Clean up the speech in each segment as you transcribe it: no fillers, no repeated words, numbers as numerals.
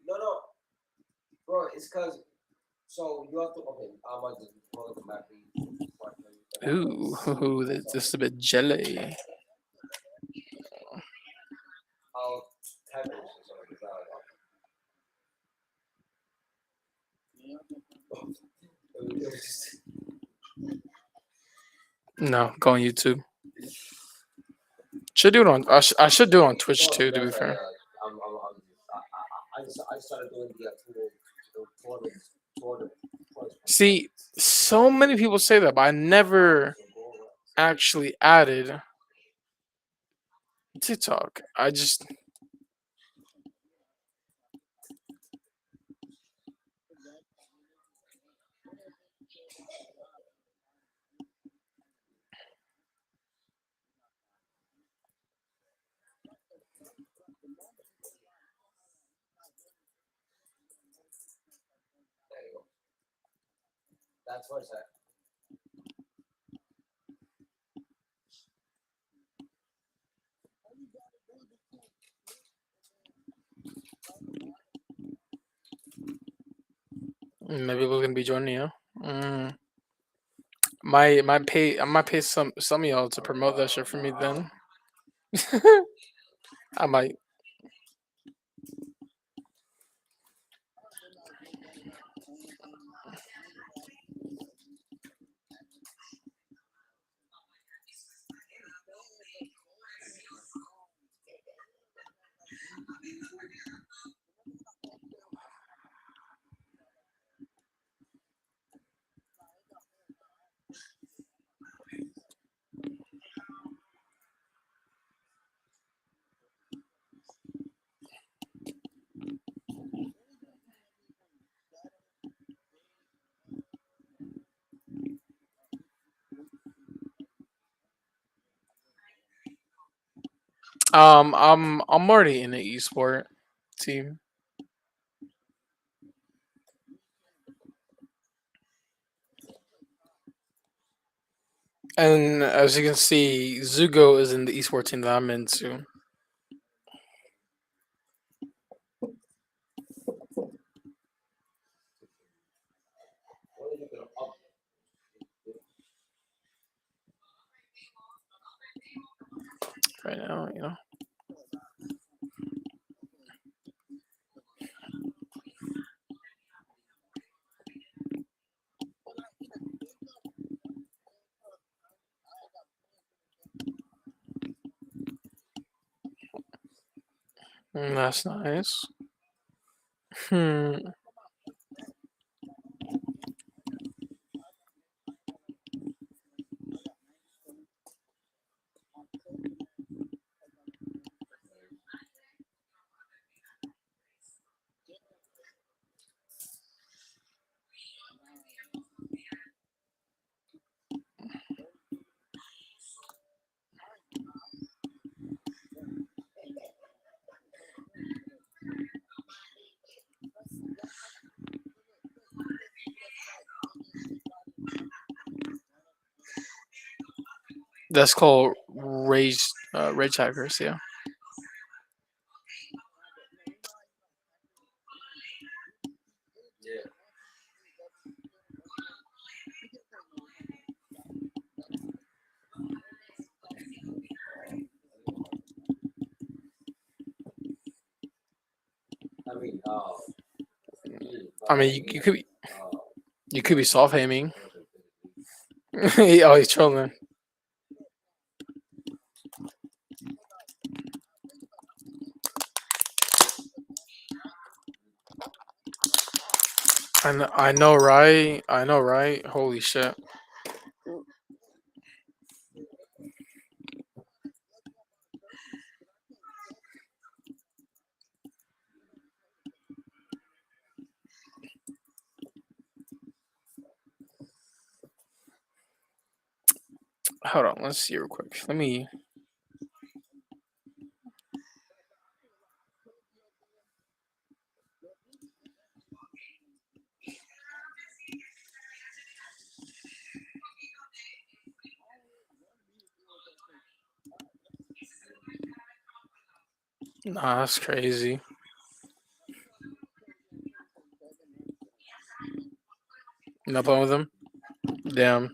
No, no, bro. It's cause so you have to. Okay, I'm gonna just pull up the map for you. And I'm gonna see Ooh, this is a bit jelly. how peppers is on the ground. It was just. No, go on YouTube. Should do it on. I should do it on Twitch No, too. To be that's right. fair. I started doing the tour See, so many people say that, but I never actually added TikTok. I just There you go. That's where it's at. maybe we're gonna be joining you. Mm. I might pay some of y'all to promote that shit for me then. I might. I'm already in the esport team, and as you can see, Zugo is in the esport team that I'm into. What are you gonna up? Right now. That's nice. Hmm. That's called rage hackers. Yeah. Yeah. I mean, I mean, you could be uh, soft aiming. Oh, he's trolling. I know, right? I know, right? Holy shit! Hold on, let's see real quick. Let me. Nah, that's crazy. Not playing with them. Damn.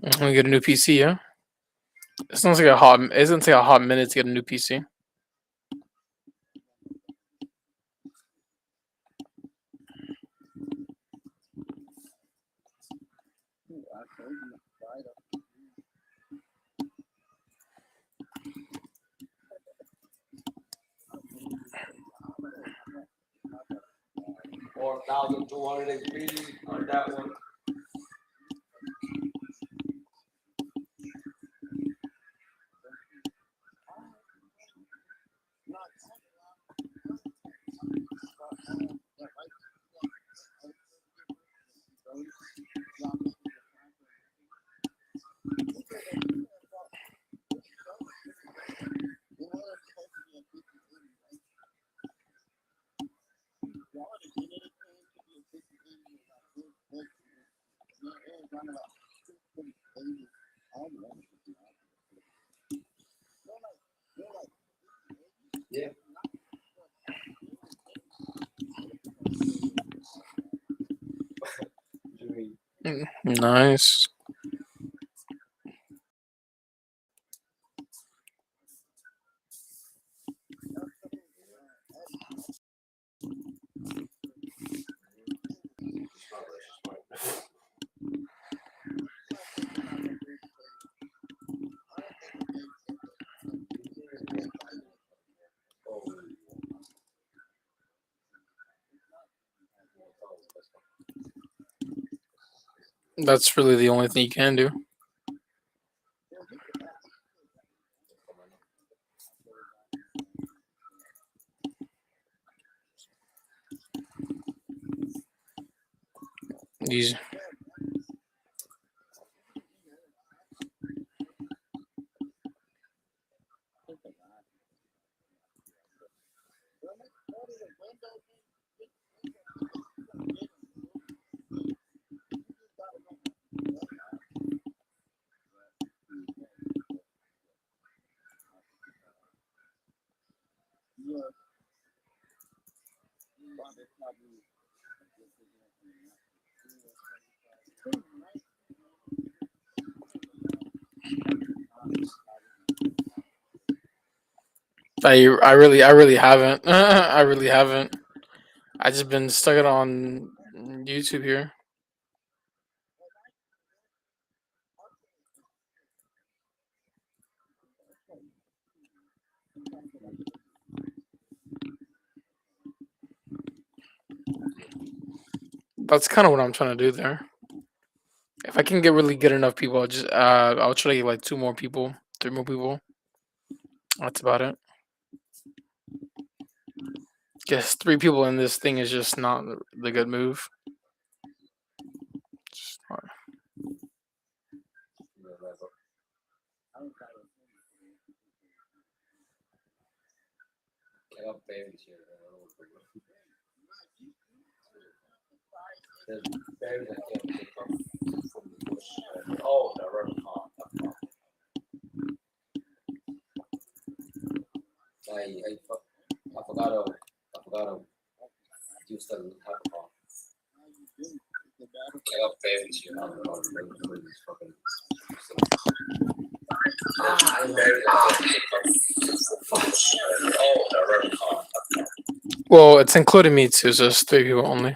I'm gonna get a new PC. Yeah. It's not like a hot. It doesn't take a hot minute to get a new PC. Or 1,200 XP on that one. Yeah. Nice. That's really the only thing you can do. These. I really haven't. I really haven't. I just been stuck it on YouTube here. That's kind of what I'm trying to do there. If I can get really good enough people, I'll try to get like 2 more people, 3 more people. That's about it. Guess 3 people in this thing is just not the good move. Just not- Get up berries here. There's berries I can't pick up from the bush. Oh, the rubber pond. I forgot to use the rubber pond. Get up berries here. I don't know. Berries fucking. Berries I can't pick up. Oh, the rubber pond. Well, it's including me too, so it's 3 people only.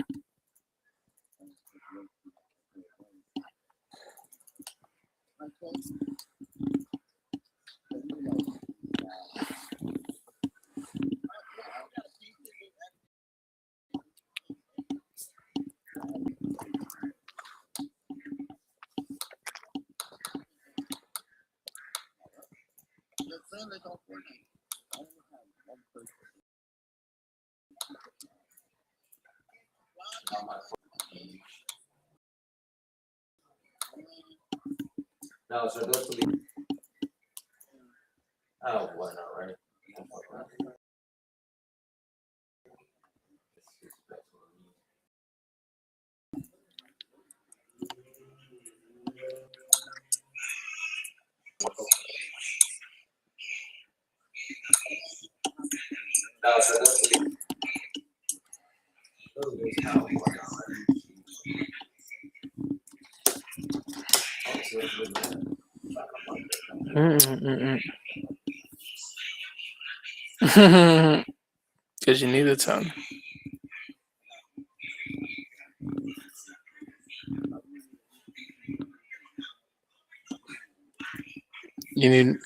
No, so those will be. Oh, why not, right? No, so those will be. Oh, there's how, why not, right? Oh, so it's really bad. Because you need the tongue. You need.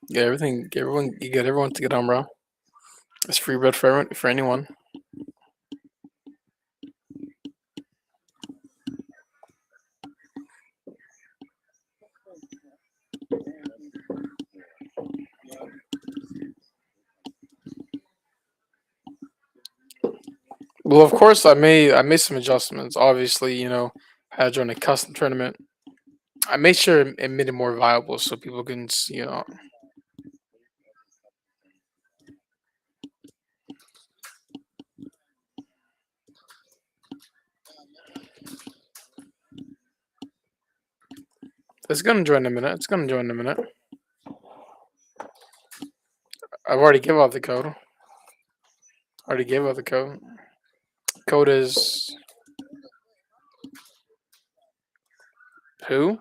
Get everything. Get everyone. You get everyone to get on, bro. It's free bread for anyone. Well, of course, I made some adjustments. Obviously, had to join a custom tournament. I made sure it made it more viable so people can, It's gonna join in a minute. It's gonna join in a minute. I've already gave out the code. Already gave out the code. Code is who?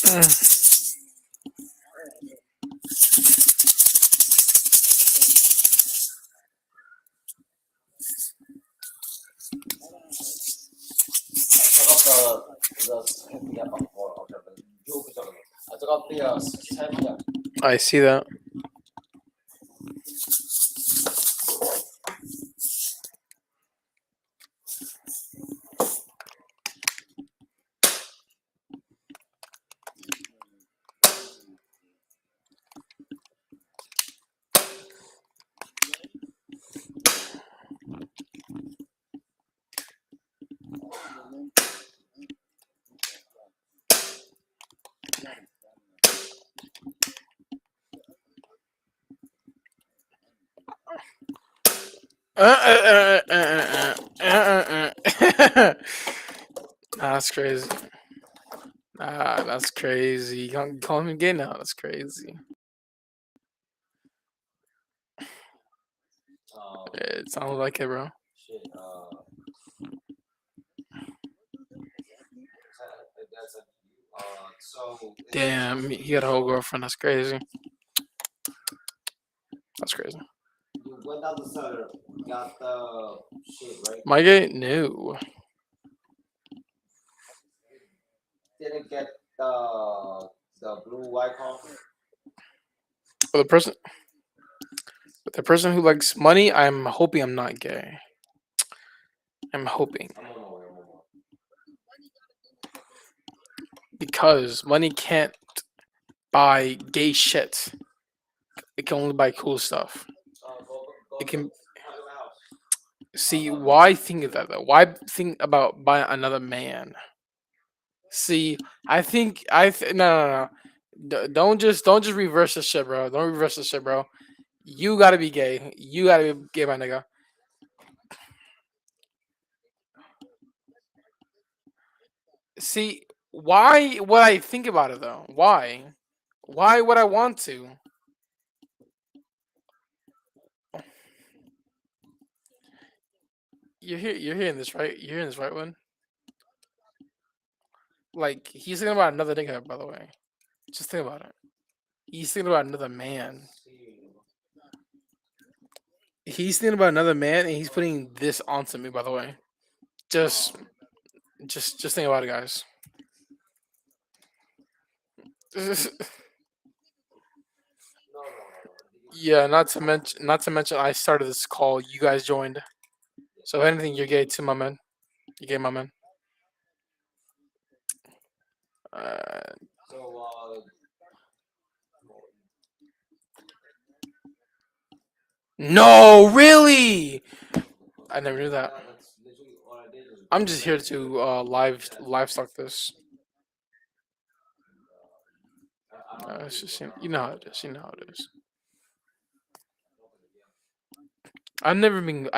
Mm. I see that. That's crazy. That's crazy. You can't call him gay now. That's crazy. It sounds like it, bro. Shit, so Damn, he got a whole girlfriend. That's crazy. That's crazy. You went down the cellar, got the shit, right? My gay? No. Didn't get the blue icon. For the person who likes money, I'm hoping I'm not gay. I'm hoping I'm on my way. I'm on my way. because money can't buy gay shit. It can only buy cool stuff. Go It to can the house. see why think of that though. Why think about buying another man? See, no. Don't just reverse this shit, bro. Don't reverse this shit, bro. You gotta be gay. You gotta be gay, my nigga. See, why would I think about it though? Why? Why would I want to? You're hearing this right? You're hearing this right one? Like he's thinking about another nigga, by the way. Just think about it. He's thinking about another man. He's thinking about another man, and he's putting this onto me. By the way, just just think about it, guys. No, no, no, no. Yeah, not to mention, I started this call. You guys joined. So if anything, you're gay too, my man. You're gay, my man. Uh, So, no, really. I never knew that. that's literally all I did is I'm just here to livestock this. I don't It's think just we're not. you know how it is. You know how it is. I've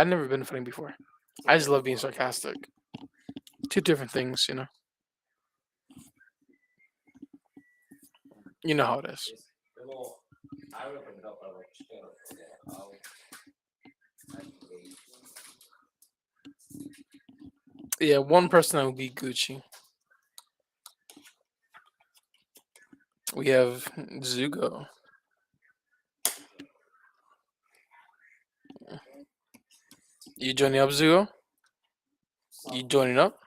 never been funny before. I just love being sarcastic. Two different things, you know. You know how it is. It's, well, I will bring it up, but I will share it. Yeah, I can Yeah, one person that would be Gucci. We have Zugo. You joining up, Zugo? You joining up?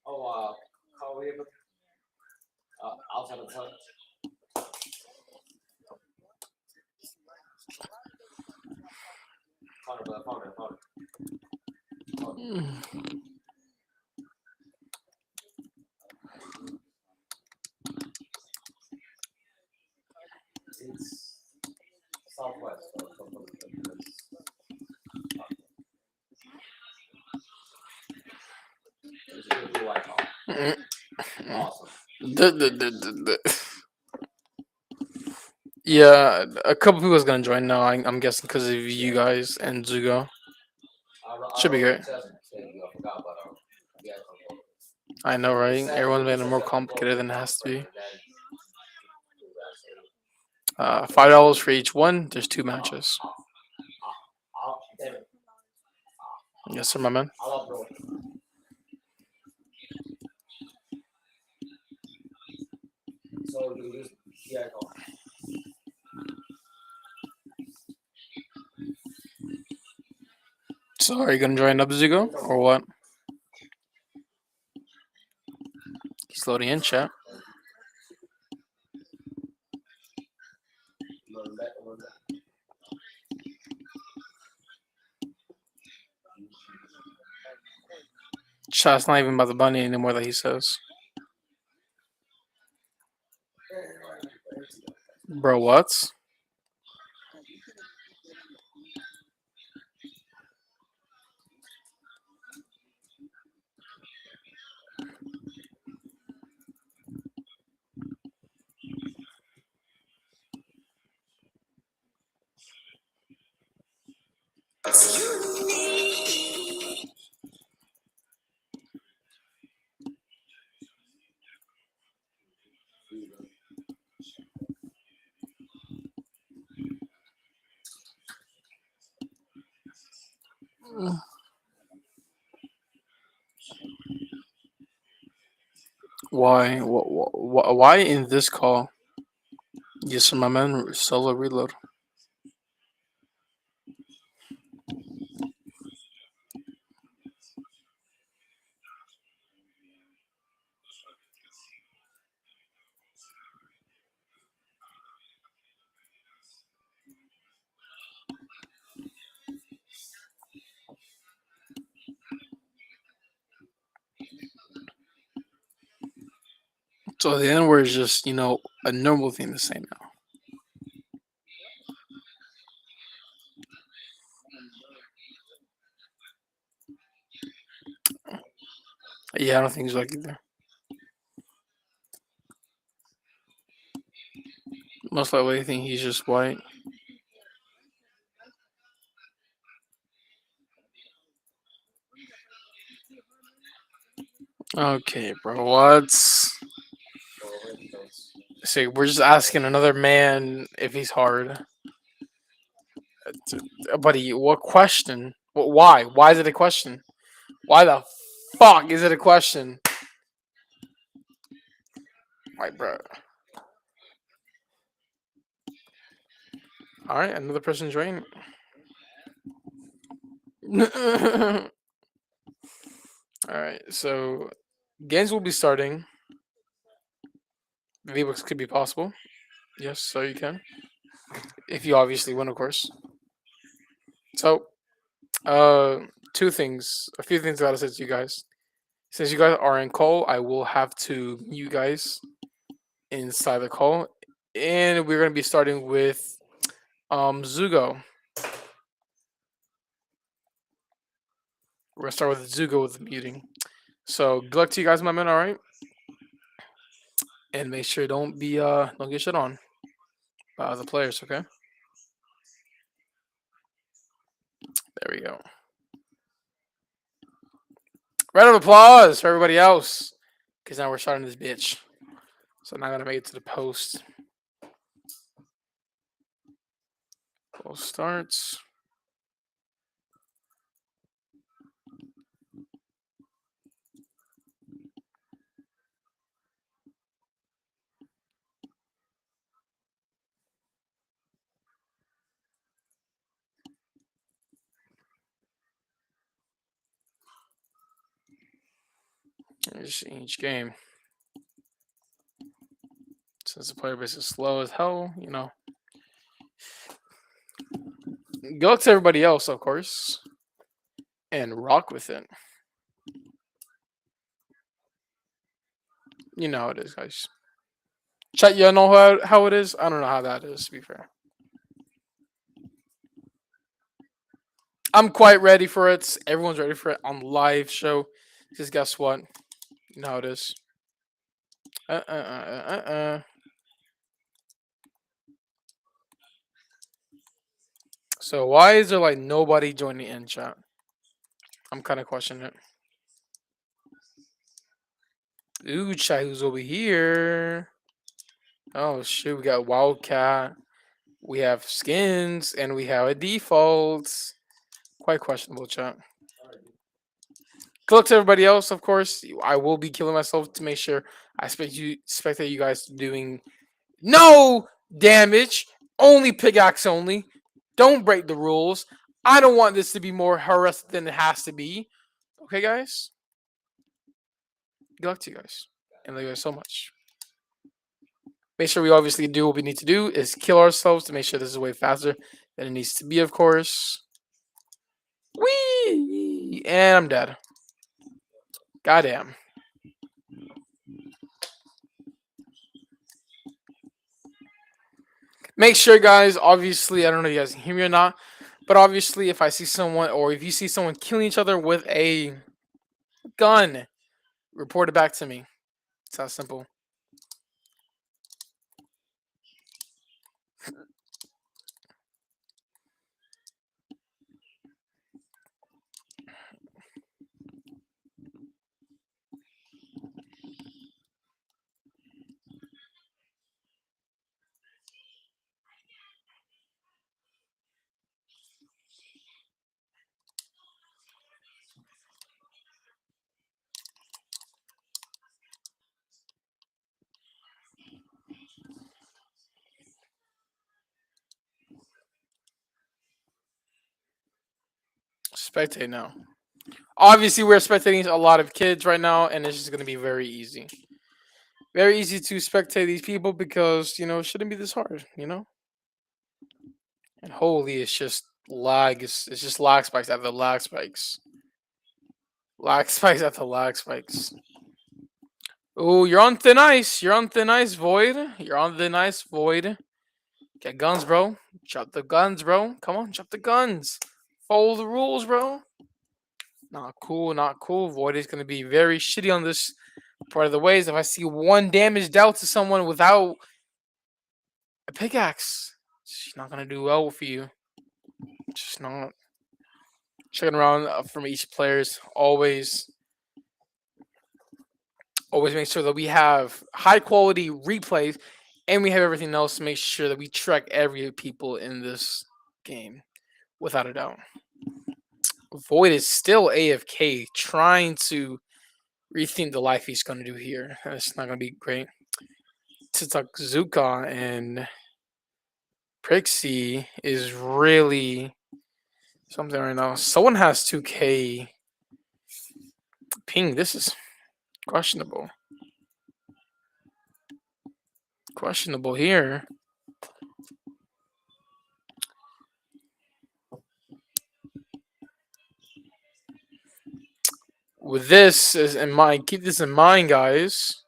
Oh, how we able outside of touch? Found it. Mm. It's southwest. It's a good blue icon. Mm. Awesome. Yeah, a couple people is gonna join now. I'm guessing because of you guys and Zugo. I Should be wrote great. a test to you. I forgot, but yeah, I know, right? said Everyone's it made it says more that to go complicated to than it has to be. and then do that. $5 for each one. There's two matches. Damn it. Yes, sir, my man. I'll upload. So you use the icon. So, are you gonna join up, Zugo, or what? He's loading in chat. Chat's not even about the bunny anymore. That he says, bro, what? Why? Why in this call? Yes, sir, my man. Solo reload. So the N word is just a normal thing to say now. Yeah, I don't think he's like either. Most likely, I think he's just white. Okay, bro. What's Bro, really knows. see? We're just asking another man if he's hard. Buddy, what question? Why? Why is it a question? Why the fuck is it a question? Like, bro. All right, another person's right. All right, so games will be starting. V-Bucks could be possible. Yes, so you can. If you obviously win, of course. So, uh, two things, a few things I gotta say to you guys. Since you guys are in call, I will have to mute you guys inside the call, and we're gonna be starting with Zugo. We're gonna start with Zugo with the muting. So good luck to you guys, my man. All right, and make sure don't get shit on by other players. Okay, there we go. Round of applause for everybody else, because now we're starting this bitch. So now I'm gonna make it to the post. Post starts. Just each game. Since the player base is slow as hell, Good luck to everybody else, of course, and rock with it. You know how it is, guys. Chat, you know how it is? I don't know how that is, to be fair. I'm quite ready for it. Everyone's ready for it on the live show. Because guess what? You know how it is. So why is there like nobody joining in chat? I'm kind of questioning it. Ooh, chat, who's over here? Oh shoot, we got Wildcat. We have skins, and we have a default. Quite questionable, chat. Good luck to everybody else, of course. I will be killing myself to make sure I expect that you guys doing no damage, only pickaxe only. Don't break the rules. I don't want this to be more harassed than it has to be. Okay, guys? Good luck to you guys. And thank you guys so much. Make sure we obviously do what we need to do is kill ourselves to make sure this is way faster than it needs to be, of course. Whee! And I'm dead. Goddamn. Make sure, guys, obviously, I don't know if you guys can hear me or not, but obviously, if I see someone or if you see someone killing each other with a gun, report it back to me. It's that simple. Spectate now. Obviously, we're spectating a lot of kids right now, and it's just going to be very easy. Very easy to spectate these people because, it shouldn't be this hard. And holy, it's just lag. It's just lag spikes after lag spikes. Lag spikes after lag spikes. Oh, you're on thin ice. You're on thin ice, Void. You're on thin ice, Void. Get guns, bro. Drop the guns, bro. Come on, drop the guns. Follow the rules, bro. Not cool, not cool. Void is going to be very shitty on this part of the ways. If I see one damage dealt to someone without a pickaxe, she's not going to do well for you. Just not. Checking around from each players. Always make sure that we have high quality replays and we have everything else to make sure that we track every people in this game without a doubt. Void is still AFK trying to rethink the life he's going to do here. It's not going to be great. Zuka and Prixie is really something right now. Someone has 2K ping. This is questionable. Questionable here. With this is in mind, keep this in mind, guys.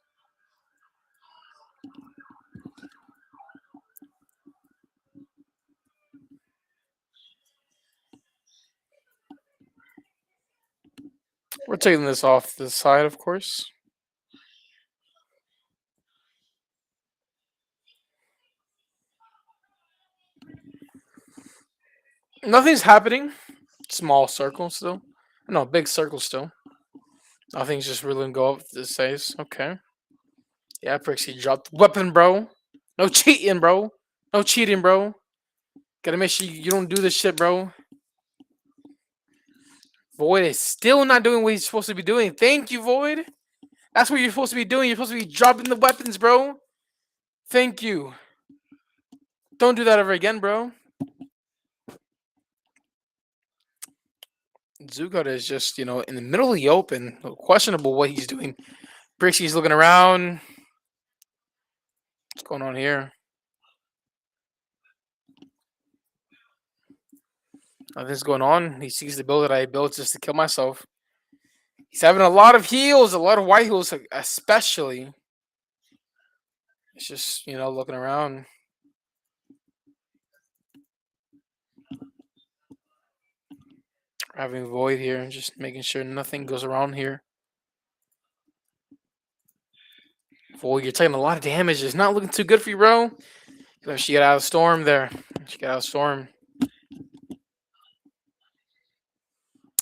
We're taking this off the side, of course. Nothing's happening. Small circle still. No, big circle still. Nothing's just really gonna go up this size. Okay. Yeah, Prixie dropped the weapon, bro. No cheating, bro. No cheating, bro. Gotta make sure you don't do this shit, bro. Void is still not doing what he's supposed to be doing. Thank you, Void. That's what you're supposed to be doing. You're supposed to be dropping the weapons, bro. Thank you. Don't do that ever again, bro. Zugot is just, in the middle of the open. Questionable what he's doing. Brixie's looking around. What's going on here? Nothing's going on. He sees the build that I built just to kill myself. He's having a lot of heals, a lot of white heals, especially. It's just, looking around. Having Void here, just making sure nothing goes around here. Void, you're taking a lot of damage. It's not looking too good for you, bro. She got out of storm there. She got out of storm.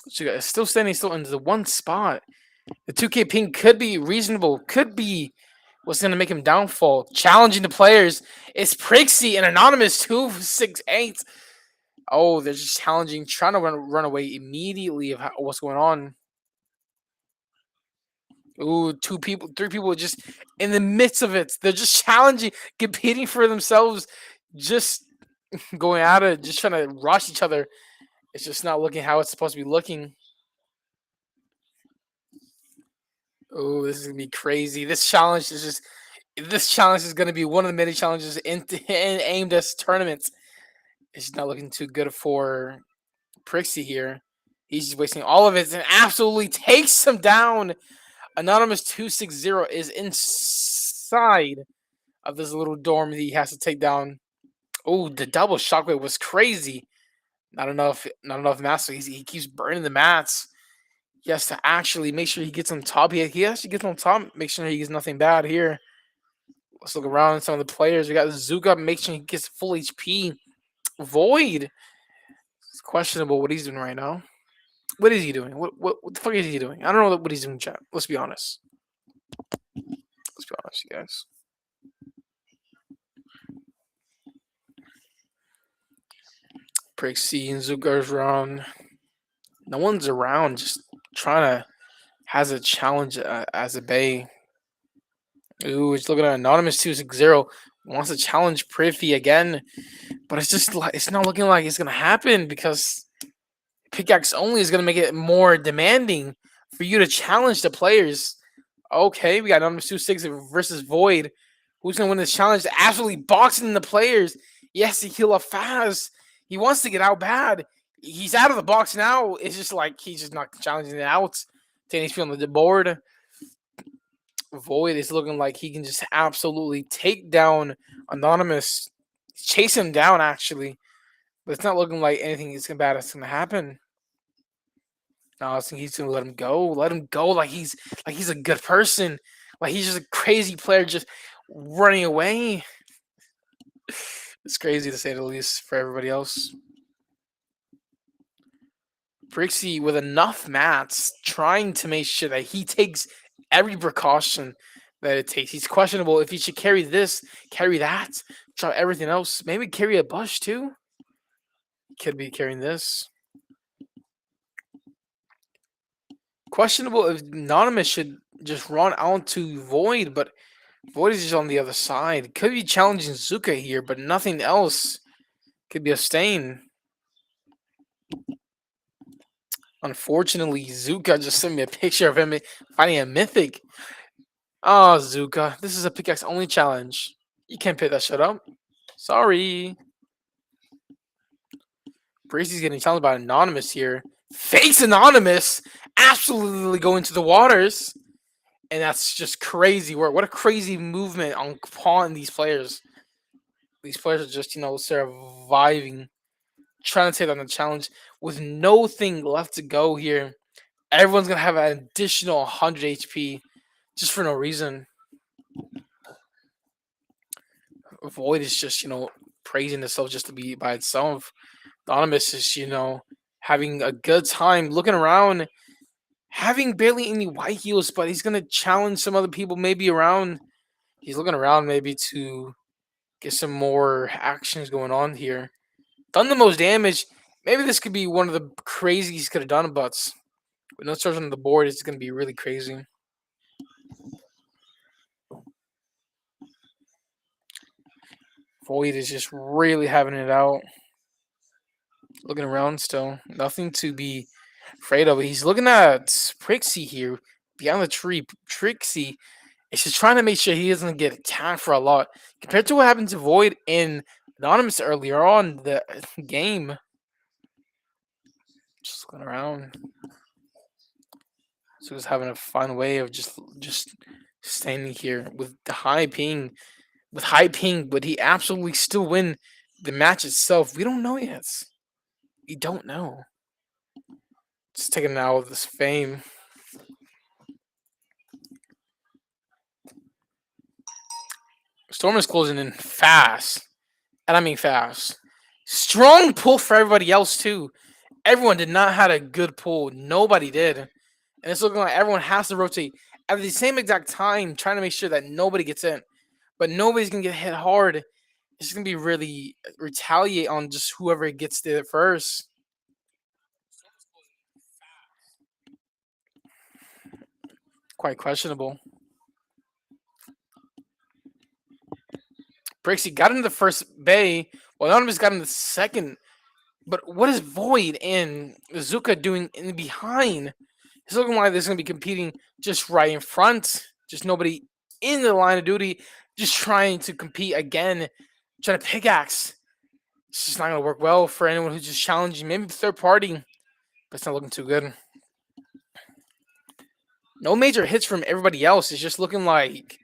She got still standing still into the one spot. The 2K ping could be reasonable. Could be what's going to make him downfall. Challenging the players. It's Prixie and Anonymous 268. Oh, they're just challenging, trying to run away immediately of what's going on. Ooh, 3 people just in the midst of it. They're just challenging, competing for themselves, just going at it, just trying to rush each other. It's just not looking how it's supposed to be looking. Oh, this is gonna be crazy. This challenge is gonna be one of the many challenges aimed at tournaments. It's not looking too good for Prixie here. He's just wasting all of it and absolutely takes him down. Anonymous 260 is inside of this little dorm that he has to take down. Oh, the double shockwave was crazy. Not enough master. He keeps burning the mats. He has to actually make sure he gets on top. He actually gets on top, make sure he gets nothing bad here. Let's look around some of the players. We got Zuka, make sure he gets full HP. Void. It's questionable what he's doing right now. What is he doing? What the fuck is he doing? I don't know what he's doing, chat. Let's be honest. Let's be honest, you guys. Prixie and Zuka's around. No one's around, just trying to has a challenge as a bay. Ooh, it's looking at Anonymous 260. Wants to challenge Privy again. But it's just like it's not looking like it's gonna happen because pickaxe only is gonna make it more demanding for you to challenge the players. Okay, we got Anonymous 260 versus Void. Who's gonna win this challenge? Absolutely boxing the players. Yes, he heal up fast. He wants to get out bad. He's out of the box now. It's just like he's just not challenging it out. 10 HP on the board. Void is looking like he can just absolutely take down Anonymous, chase him down actually, but it's not looking like anything is bad is gonna happen. No, I think he's gonna let him go. Let him go like he's a good person. Like he's just a crazy player just running away. It's crazy to say the least for everybody else. Brixie with enough mats trying to make sure that he takes every precaution that it takes. He's questionable if he should carry this, carry that, try everything else. Maybe carry a bush too. Could be carrying this. Questionable if Anonymous should just run out to Void, but Void is just on the other side. Could be challenging Zuka here, but nothing else. Could be a stain. Unfortunately, Zuka just sent me a picture of him fighting a mythic. Oh, Zuka, this is a pickaxe only challenge. You can't pick that shit up. Sorry. Bracy's getting challenged by Anonymous here. Fakes Anonymous! Absolutely going to the waters! And that's just crazy work. What a crazy movement on pawn these players. These players are just, surviving. Trying to take on the challenge with no thing left to go here. Everyone's going to have an additional 100 HP just for no reason. Void is just, praising itself just to be by itself. Anonymous is, having a good time looking around, having barely any white heals, but he's gonna challenge some other people maybe around. He's looking around maybe to get some more actions going on here. Done the most damage. Maybe this could be one of the craziest he could have done, but with no stars on the board, it's gonna be really crazy. Void is just really having it out. Looking around still. Nothing to be afraid of. He's looking at Prixie here behind the tree. Trixie is just trying to make sure he doesn't get attacked for a lot. Compared to what happened to Void and Anonymous earlier on the game. Just looking around. So he's having a fun way of just standing here with the high ping. With high ping, but he absolutely still win the match itself. We don't know yet. We don't know. Just taking out of this fame. Storm is closing in fast. And I mean fast. Strong pull for everybody else too. Everyone did not have a good pull. Nobody did. And it's looking like everyone has to rotate at the same exact time, trying to make sure that nobody gets in. But nobody's gonna get hit hard. It's just gonna be really retaliate on just whoever gets there first. Quite questionable. Brixie got into the first bay, while Anonymous got in the second. But what is Void and Zuka doing in the behind? It's looking like they're going to be competing just right in front. Just nobody in the line of duty. Just trying to compete again. Trying to pickaxe. It's just not going to work well for anyone who's just challenging. Maybe third party. But it's not looking too good. No major hits from everybody else. It's just looking like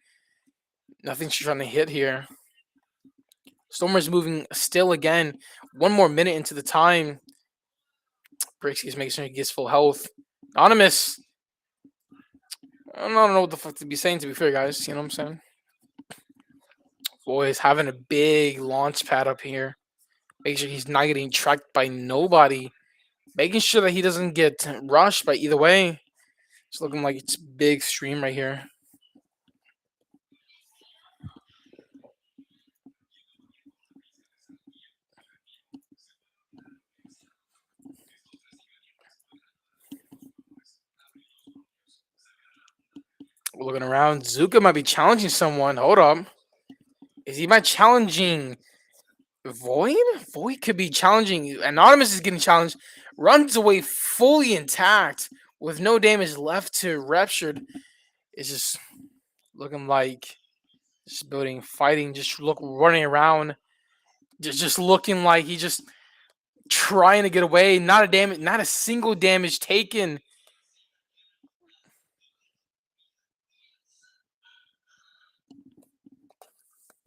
nothing's trying to hit here. Stormer's moving still again. One more minute into the time. Brixie's making sure he gets full health. Anonymous. I don't know what the fuck to be saying, to be fair, guys. You know what I'm saying? Boy, he's having a big launch pad up here. Make sure he's not getting tracked by nobody. Making sure that he doesn't get rushed by either way. It's looking like it's a big stream right here. Looking around. Zuka might be challenging someone. Hold up. Is he might challenging Void? Void could be challenging. Anonymous is getting challenged. Runs away fully intact with no damage left to Ruptured. It's just looking like just building, fighting, just running around. Just looking like he just trying to get away. Not a single damage taken.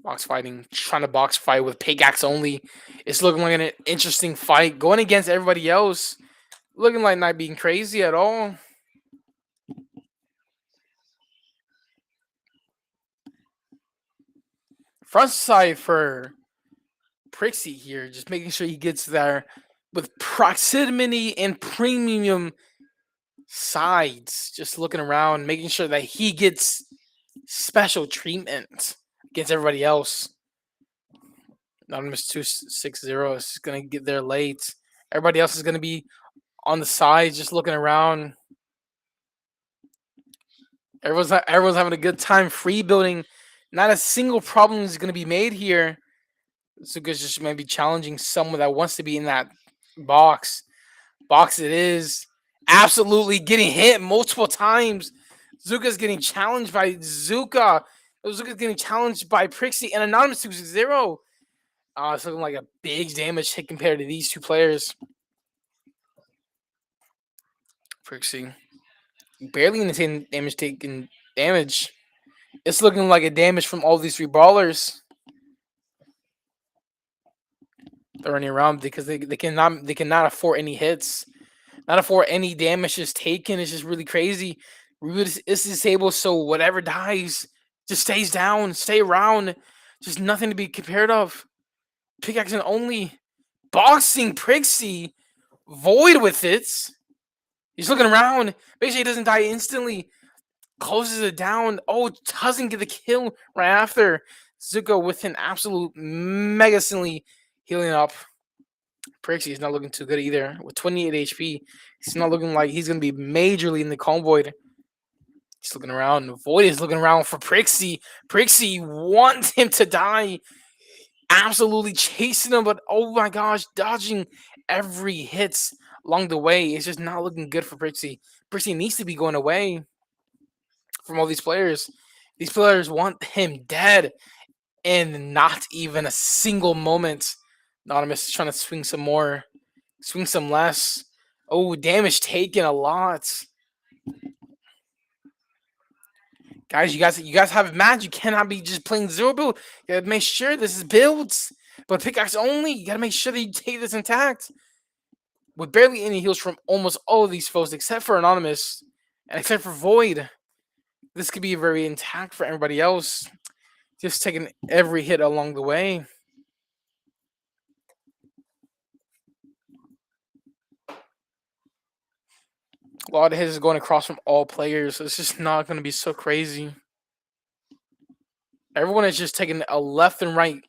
Box fighting, trying to box fight with pickaxe only. It's looking like an interesting fight going against everybody else. Looking like not being crazy at all. Front side for Prixie here, just making sure he gets there with proximity and premium sides. Just looking around, making sure that he gets special treatment against everybody else. Anonymous 260 is gonna get there late. Everybody else is gonna be on the sides, just looking around. Everyone's having a good time free building. Not a single problem is gonna be made here. Zuka's just maybe challenging someone that wants to be in that box. Box it is. Absolutely getting hit multiple times. Zuka's getting challenged by Zuka. Zuka's getting challenged by Prixie and Anonymous 260. It's looking like a big damage hit compared to these two players. Prixie barely in the same damage taken damage. It's looking like a damage from all these three brawlers. They're running around because they cannot afford any hits. Not afford any damage is taken. It's just really crazy. Reboot is disabled, so whatever dies just stays down, stay around. Just nothing to be compared of. Pickaxe and only boxing Prixie. Void with it. He's looking around. Make sure he doesn't die instantly. Closes it down. Oh, doesn't get the kill right after. Zuko with an absolute mega silly healing up. Prixie is not looking too good either. With 28 HP, he's not looking like he's going to be majorly in the convoy. He's looking around. Void is looking around for Prixie. Prixie wants him to die. Absolutely chasing him, but oh my gosh, dodging every hits along the way. It's just not looking good for Prixie. Prixie needs to be going away from all these players. These players want him dead, and not even a single moment. Anonymous is trying to swing some more, swing some less. Oh, damage taken a lot. Guys, you guys have a match. You cannot be just playing zero build. You gotta make sure this is builds. But pickaxe only, you gotta make sure that you take this intact. With barely any heals from almost all of these foes, except for Anonymous, and except for Void. This could be very intact for everybody else. Just taking every hit along the way. A lot of hits is going across from all players. So it's just not going to be so crazy. Everyone is just taking a left and right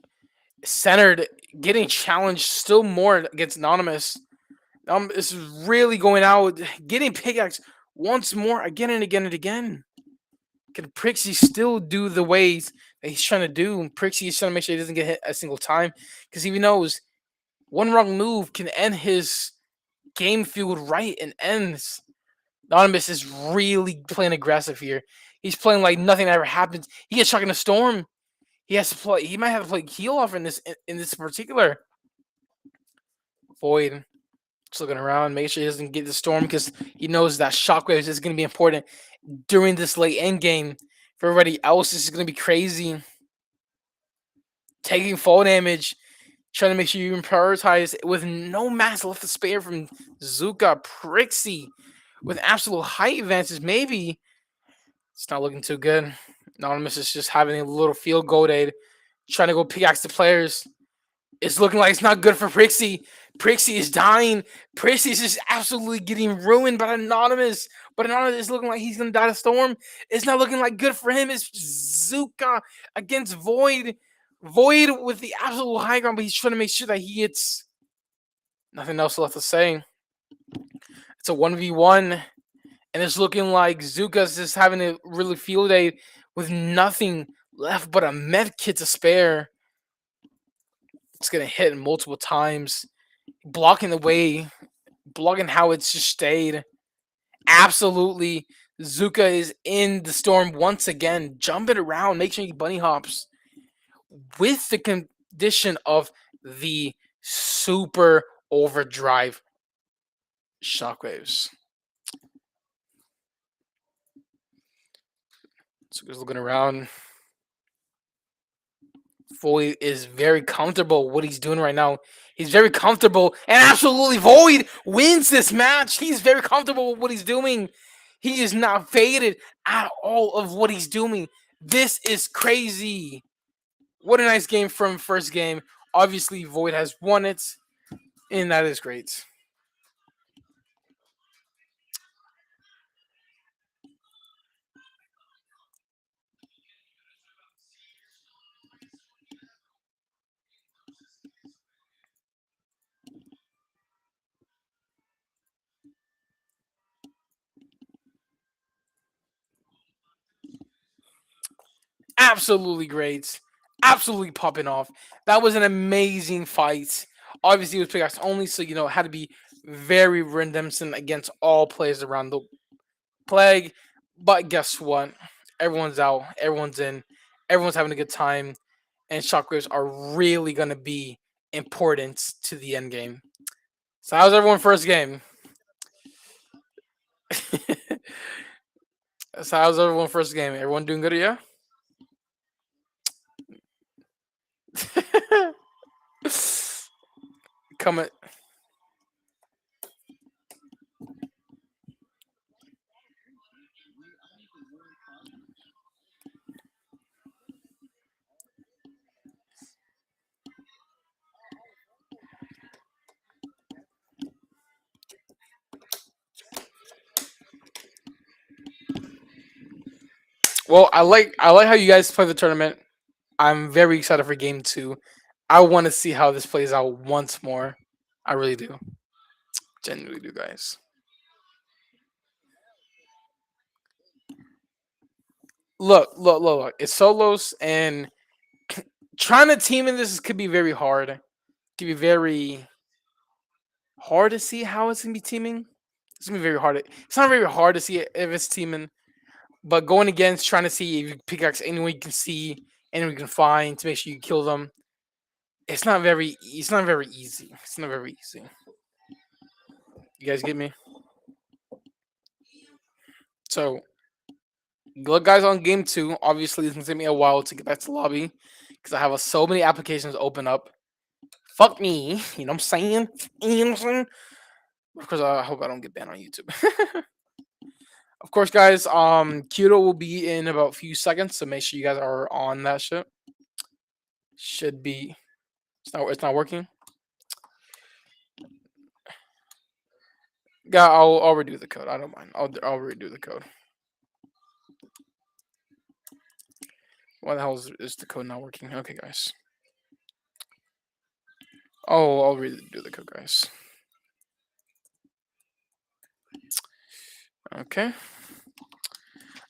centered, getting challenged still more against Anonymous. This is really going out, getting pickaxe once more, again and again and again. Can Prixie still do the ways that he's trying to do? Prixie is trying to make sure he doesn't get hit a single time because he knows one wrong move can end his game field right and ends. Anonymous is really playing aggressive here. He's playing like nothing ever happens. He gets stuck in a storm. He has to play. He might have to play heal off in this particular. Void just looking around, make sure he doesn't get the storm because he knows that shockwaves is going to be important during this late end game. For everybody else, this is going to be crazy. Taking fall damage, trying to make sure you prioritize with no mass left to spare from Zuka. Prixie with absolute height advances, maybe. It's not looking too good. Anonymous is just having a little field goal aid, trying to go pickaxe the players. It's looking like it's not good for Prixie. Prixie is dying. Prixie is just absolutely getting ruined by Anonymous. But Anonymous is looking like he's going to die to Storm. It's not looking like good for him. It's Zuka against Void. Void with the absolute high ground, but he's trying to make sure that he gets nothing else left to say. It's a 1v1. And it's looking like Zuka's just having a really field aid with nothing left but a med kit to spare. It's going to hit multiple times. Blocking the way. Blocking how it's just stayed. Absolutely. Zuka is in the storm once again. Jumping around. Make sure he bunny hops. With the condition of the super overdrive shockwaves. Zuka's looking around. Void is very comfortable what he's doing right now. He's very comfortable, and absolutely Void wins this match. He's very comfortable with what he's doing. He is not faded at all of what he's doing. This is crazy. What a nice game from first game. Obviously, Void has won it, and that is great. Absolutely great. Absolutely popping off. That was an amazing fight. Obviously, it was pickaxe only, so it had to be very redemption against all players around the plague. But guess what? Everyone's out. Everyone's in. Everyone's having a good time, and shockwaves are really gonna be important to the end game. So how's everyone first game? So how's everyone first game? Everyone doing good? Yeah. Coming. Well, I like how you guys play the tournament. I'm very excited for game two. I want to see how this plays out once more. I really do. Genuinely do, guys. Look. It's solos, and trying to team in this could be very hard. It could be very hard to see how it's gonna be teaming. It's gonna be very hard. It's not very hard to see if it's teaming, but going against trying to see if you pickaxe anyone you can see, anyone you can find to make sure you kill them. It's not very. It's not very easy. It's not very easy. You guys get me? So, look, guys, on game two. Obviously, it's gonna take me a while to get back to the lobby because I have so many applications open up. Fuck me, you know what I'm saying? You know what I'm saying? Of course, I hope I don't get banned on YouTube. Of course, guys. Kyoto will be in about a few seconds, so make sure you guys are on that shit. Should be. It's not working. Yeah, I'll redo the code. I don't mind. I'll redo the code. Why the hell is the code not working? Okay, guys. Oh, I'll redo the code, guys. Okay.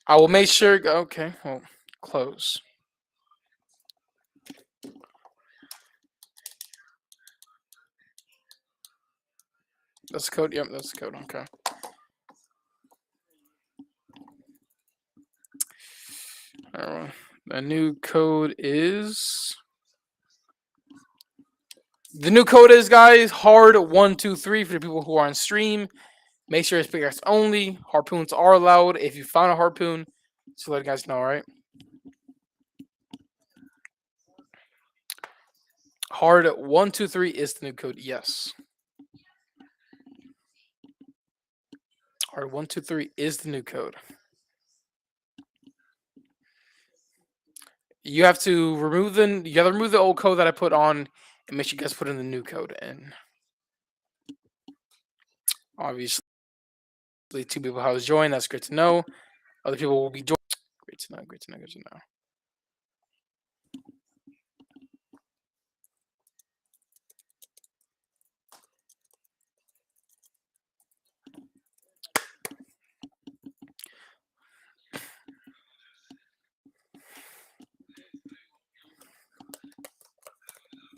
I will make sure. Okay. Well, close. That's the code. Yep, that's the code. Okay. The new code is. The new code is, guys, hard123 for the people who are on stream. Make sure it's pickaxe only. Harpoons are allowed. If you found a harpoon, just let you guys know, all right? Hard123 is the new code. Yes. Hard123 is the new code. You have to remove the old code that I put on and make sure you guys put in the new code. And obviously, two people have joined. That's great to know. Other people will be joining. Great to know. Great to know. Great to know.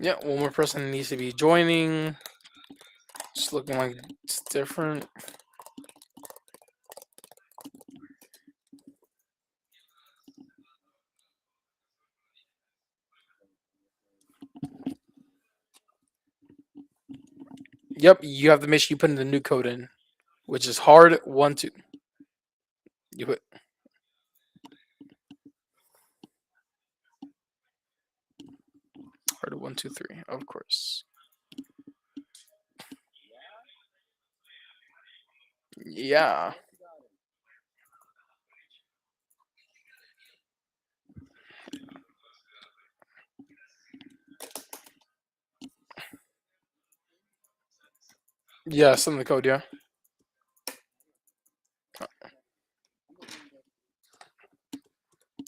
Yeah, one more person needs to be joining. It's looking like it's different. Yep, you have to make sure you put in the new code in, which is hard 12. You put 1, 2, 3. Of course. Yeah. Yeah, send the code, yeah.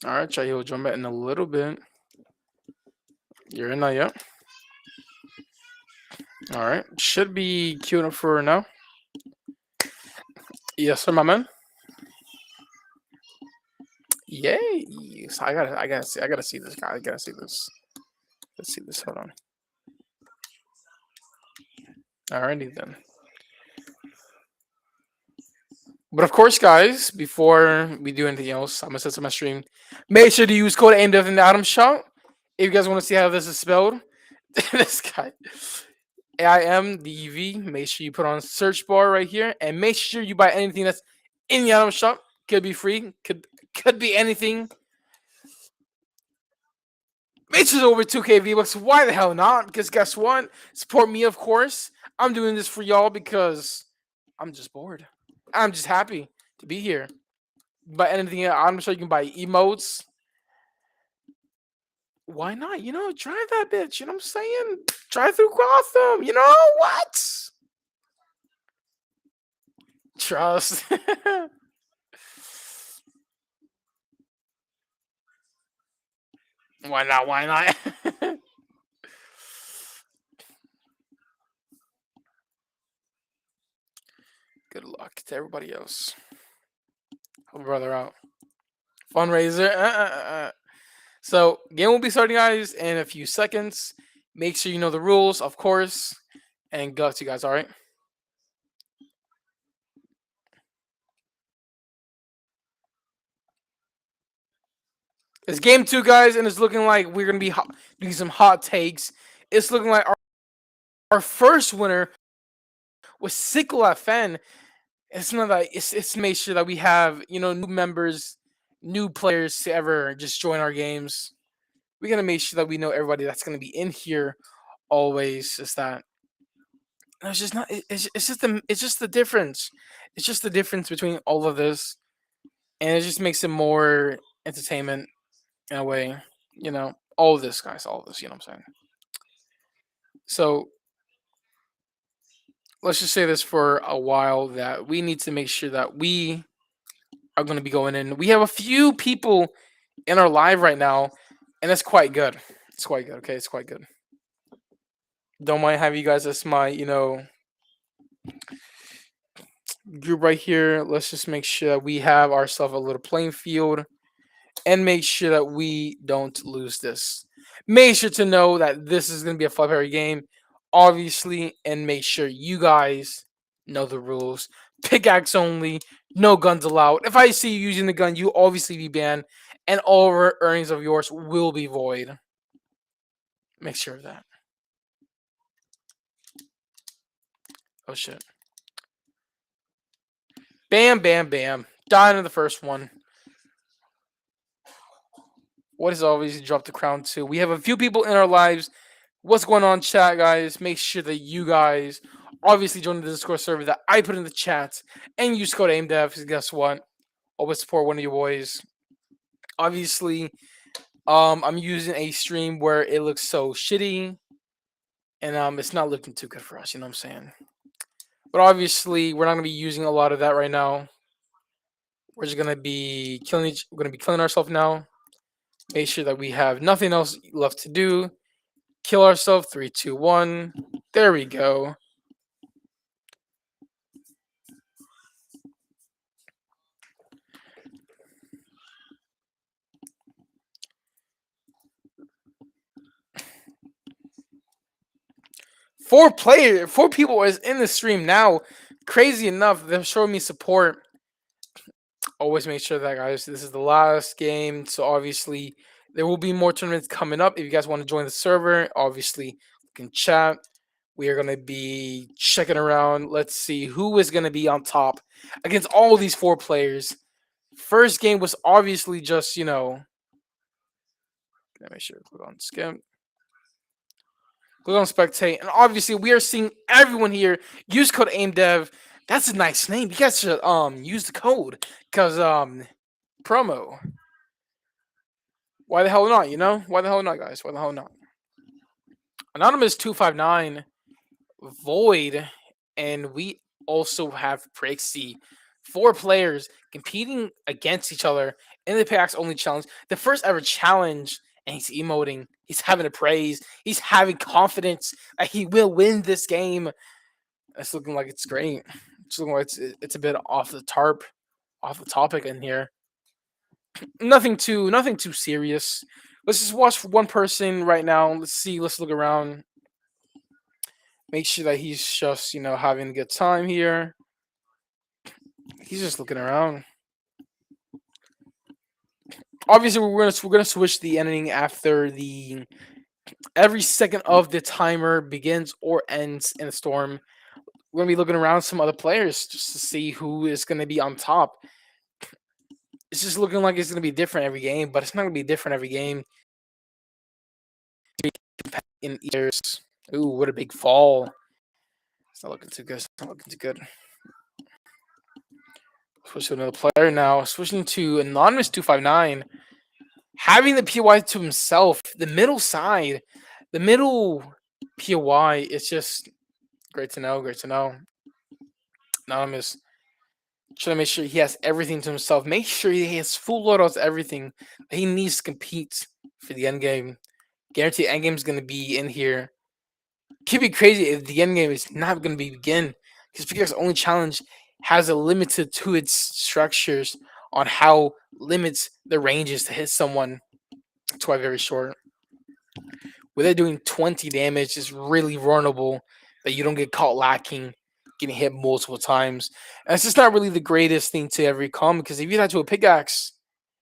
Alright, Chai, he'll join back in a little bit. You're in now, yeah? Alright. Should be queuing up for now. Yes, sir, my man. Yay! So I gotta see this guy. I gotta see this. Let's see this. Hold on. Alrighty then. But of course, guys, before we do anything else, I'm gonna set to my stream. Make sure to use code AIMDEF in the item shop if you guys want to see how this is spelled. This guy. AIMDEV. Make sure you put on search bar right here, and make sure you buy anything that's in the item shop. Could be free. Could be anything. Make sure it's over 2K V-Bucks. Why the hell not? Because guess what? Support me, of course. I'm doing this for y'all because I'm just bored. I'm just happy to be here. But anything, I'm sure you can buy emotes. Why not? You know, drive that bitch. You know what I'm saying? Drive through Gotham. You know what? Trust. Why not? Why not? Good luck to everybody else. Help a brother out. Fundraiser. So, game will be starting, guys, in a few seconds. Make sure you know the rules, of course. And good luck to you guys, alright? It's game 2, guys, and it's looking like we're going to be doing some hot takes. It's looking like our first winner was Sickle FN. It's not that it's make sure that we have, you know, new members, new players to ever just join our games. We're gonna make sure that we know everybody that's gonna be in here always. Is that it's just not it's just the difference. It's just the difference between all of this, and it just makes it more entertainment in a way. You know, all of this, guys, all of this. You know what I'm saying? So let's just say this for a while that we need to make sure that we are going to be going in. We have a few people in our live right now, and that's quite good. It's quite good. Okay, it's quite good. Don't mind having you guys as my, you know, group right here. Let's just make sure that we have ourselves a little playing field and make sure that we don't lose this. Make sure to know that this is going to be a flip game, obviously, and make sure you guys know the rules. Pickaxe only, no guns allowed. If I see you using the gun, you obviously be banned, and all earnings of yours will be void. Make sure of that. Oh shit. Bam, bam, bam. Dying in the first one. What is always drop the crown too? We have a few people in our lives. What's going on, chat, guys? Make sure that you guys obviously join the Discord server that I put in the chat and use code AIMDEF. Because guess what? Always support one of your boys. Obviously, I'm using a stream where it looks so shitty, and it's not looking too good for us. You know what I'm saying? But obviously, we're not gonna be using a lot of that right now. We're just gonna be killing. We're gonna be killing ourselves now. Make sure that we have nothing else left to do. Kill ourselves. 3, 2, 1. There we go. Four people is in the stream now. Crazy enough, they're showing me support. Always make sure that, guys, this is the last game. So obviously there will be more tournaments coming up. If you guys want to join the server, obviously you can chat. We are gonna be checking around. Let's see who is gonna be on top against all these 4 players. First game was obviously just, you know. Let me make sure to click on skip. Click on spectate, and obviously we are seeing everyone here use code AIMDEV. That's a nice name. You guys should use the code because promo. Why the hell not? You know why the hell not, guys? Why the hell not? Anonymous 259 Void, and we also have Prixie. 4 players competing against each other in the pickaxe only challenge. The first ever challenge, and he's emoting. He's having a praise. He's having confidence that he will win this game. It's looking like it's great. It's looking like it's a bit off the off the topic in here. Nothing too serious. Let's just watch one person right now. Let's see. Let's look around. Make sure that he's just having a good time here. He's just looking around. Obviously, we're gonna switch the ending after the every second of the timer begins or ends in a storm. We're gonna be looking around some other players just to see who is gonna be on top. It's just looking like it's gonna be different every game, but it's not gonna be different every game. In years, ooh, what a big fall! It's not looking too good. It's not looking too good. Switch to another player now. Switching to Anonymous 259. Having the POI to himself, the middle side, the middle POI is just great to know. Great to know. Anonymous trying to make sure he has everything to himself. Make sure he has full loadouts, everything that he needs to compete for the end game. Guarantee end game is going to be in here. Could be crazy if the end game is not going to begin because Pickaxe Only Challenge has a limited to its structures on how limits the ranges to hit someone. That's why very short. With it doing 20 damage, is really vulnerable that you don't get caught lacking, getting hit multiple times. And it's just not really the greatest thing to ever come because if you die to a pickaxe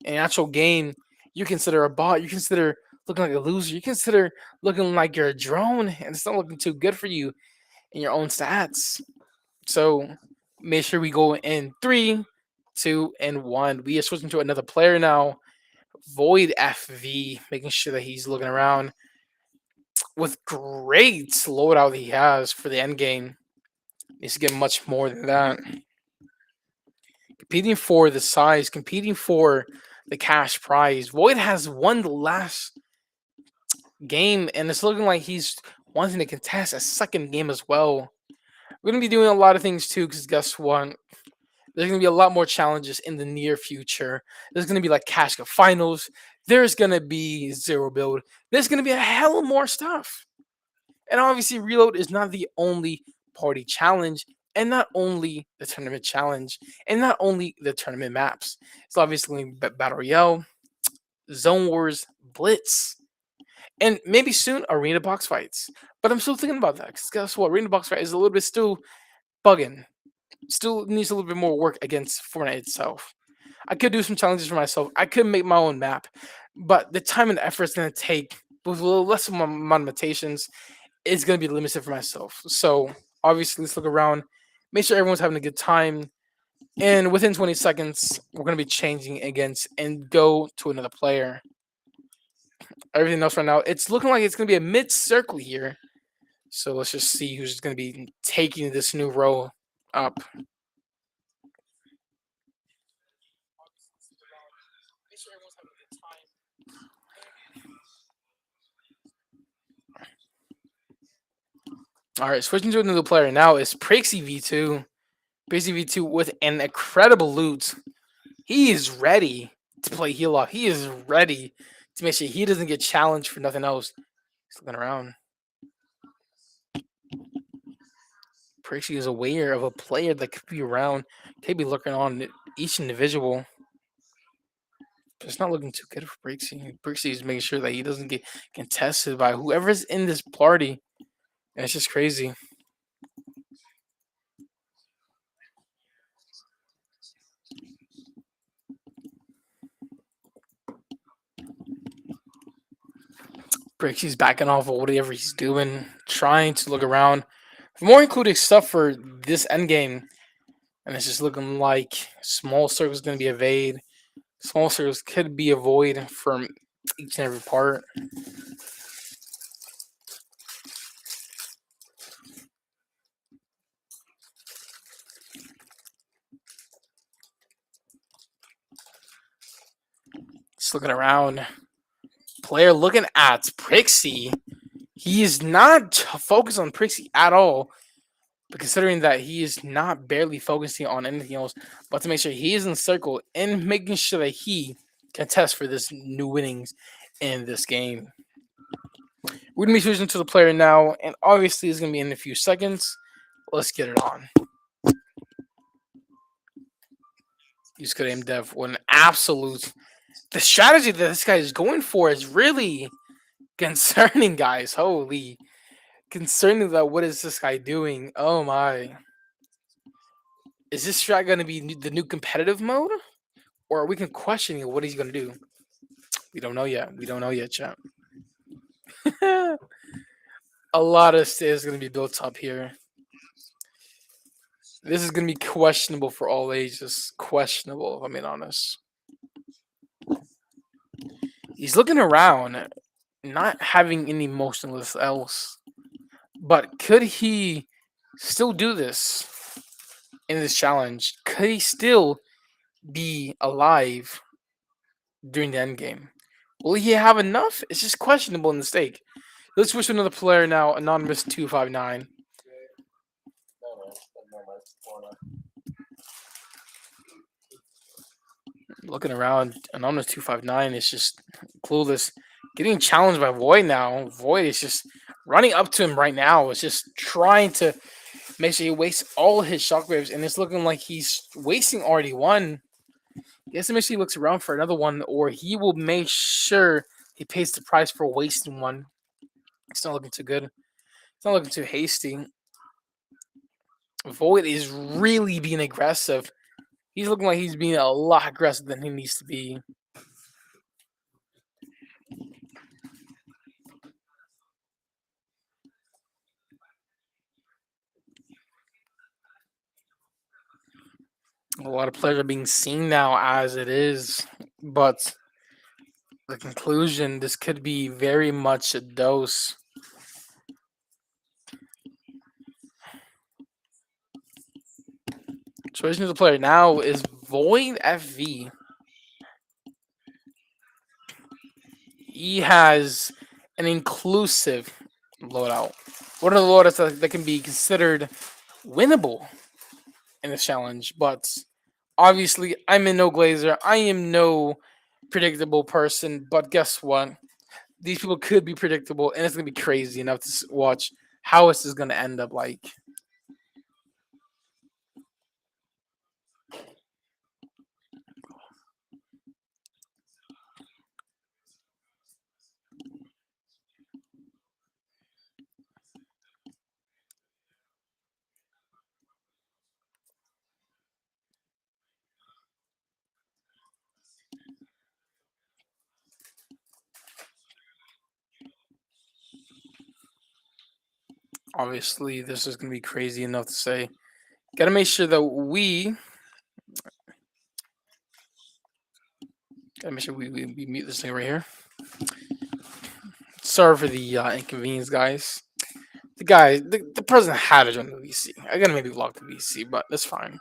in an actual game, you consider a bot, you consider looking like a loser, you consider looking like you're a drone, and it's not looking too good for you in your own stats. So make sure we go in 3, 2, and 1. We are switching to another player now. Void FV, making sure that he's looking around with great loadout he has for the end game. Needs to get much more than that. Competing for the size, competing for the cash prize. Void has won the last game, and it's looking like he's wanting to contest a second game as well. We're going to be doing a lot of things too, because guess what? There's going to be a lot more challenges in the near future. There's going to be like Cash Cup Finals. There's going to be Zero Build. There's going to be a hell of more stuff. And obviously, Reload is not the only party challenge, and not only the tournament challenge, and not only the tournament maps. It's obviously Battle Royale, Zone Wars, Blitz, and maybe soon Arena Box Fights. But I'm still thinking about that, because guess what? Arena Box Fight is a little bit still bugging. Still needs a little bit more work against Fortnite itself. I could do some challenges for myself. I could make my own map, but the time and effort it's going to take with a little less amount of limitations is going to be limited for myself. So obviously, let's look around, make sure everyone's having a good time, and within 20 seconds, we're going to be changing against and go to another player. Everything else right now, it's looking like it's going to be a mid-circle here. So let's just see who's going to be taking this new role up. All right, switching to another player now is Prixie V2. Prixie V2 with an incredible loot. He is ready to play heal off. He is ready to make sure he doesn't get challenged for nothing else. He's looking around. Prixie is aware of a player that could be around. Could be looking on each individual. But it's not looking too good for Prixie. Prixie is making sure that he doesn't get contested by whoever's in this party. And it's just crazy. Brixie's backing off of whatever he's doing, trying to look around for more including stuff for this endgame. And it's just looking like small circles going to be evade. Small circles could be avoid from each and every part. looking around. Player looking at Prixie. He is not focused on Prixie at all. But considering that he is not barely focusing on anything else, but to make sure he is in circle and making sure that he can test for this new winnings in this game. We're gonna be switching to the player now, and obviously it's gonna be in a few seconds. Let's get it on. Use good aim dev with an absolute. The strategy that this guy is going for is really concerning, guys. Holy, concerning that. What is this guy doing? Oh my. Is this strat going to be the new competitive mode? Or are we questioning what he's going to do? We don't know yet. We don't know yet, chat. A lot of stairs going to be built up here. This is going to be questionable for all ages. Questionable, if I'm being honest. He's looking around, not having any motionless else. But could he still do this in this challenge? Could he still be alive during the end game? Will he have enough? It's just questionable in the stake. Let's switch to another player now, Anonymous259. Looking around, Anonymous259 is just clueless. Getting challenged by Void now. Void is just running up to him right now. It's just trying to make sure he wastes all his shockwaves, and it's looking like he's wasting already one. He has to make sure he looks around for another one, or he will make sure he pays the price for wasting one. It's not looking too good. It's not looking too hasty. Void is really being aggressive. He's looking like he's being a lot aggressive than he needs to be. A lot of players are being seen now as it is, but the conclusion, this could be very much a dose. Switching to the player now is Void FV. He has an inclusive loadout. What are the loadouts that can be considered winnable in this challenge? But obviously, I'm in no glazer. I am no predictable person. But guess what? These people could be predictable, and it's gonna be crazy enough to watch how this is gonna end up like. Obviously, this is gonna be crazy enough to say. Gotta make sure that we mute this thing right here. Sorry for the inconvenience, guys. The president had to join the VC. I gotta maybe block the VC, but that's fine.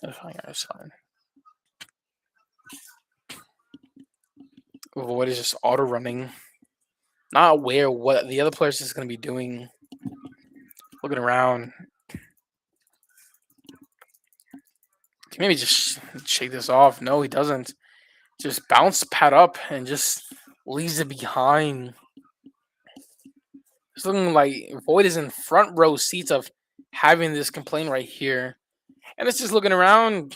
That's fine, guys. Fine. Void is just auto running, not aware what the other players is gonna be doing. Looking around. Can maybe just shake this off? No, he doesn't. Just bounce pad up and just leaves it behind. It's looking like Void is in front row seats of having this complaint right here. And it's just looking around,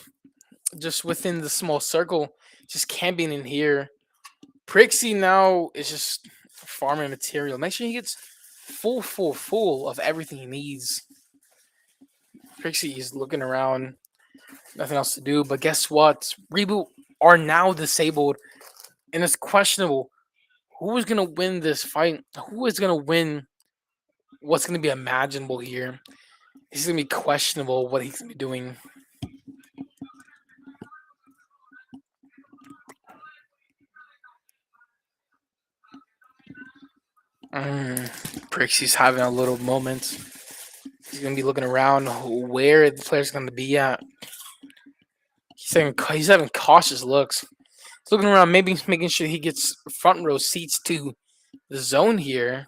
just within the small circle, just camping in here. Prixie now is just farming material. Make sure he gets full of everything he needs. Prixie is looking around, nothing else to do. But guess what? Reboot are now disabled, and it's questionable who is gonna win this fight. Who is gonna win? What's gonna be imaginable here? It's gonna be questionable what he's gonna be doing. Prixie's having a little moment. He's gonna be looking around where the player's gonna be at. He's having cautious looks. He's looking around, maybe making sure he gets front row seats to the zone here.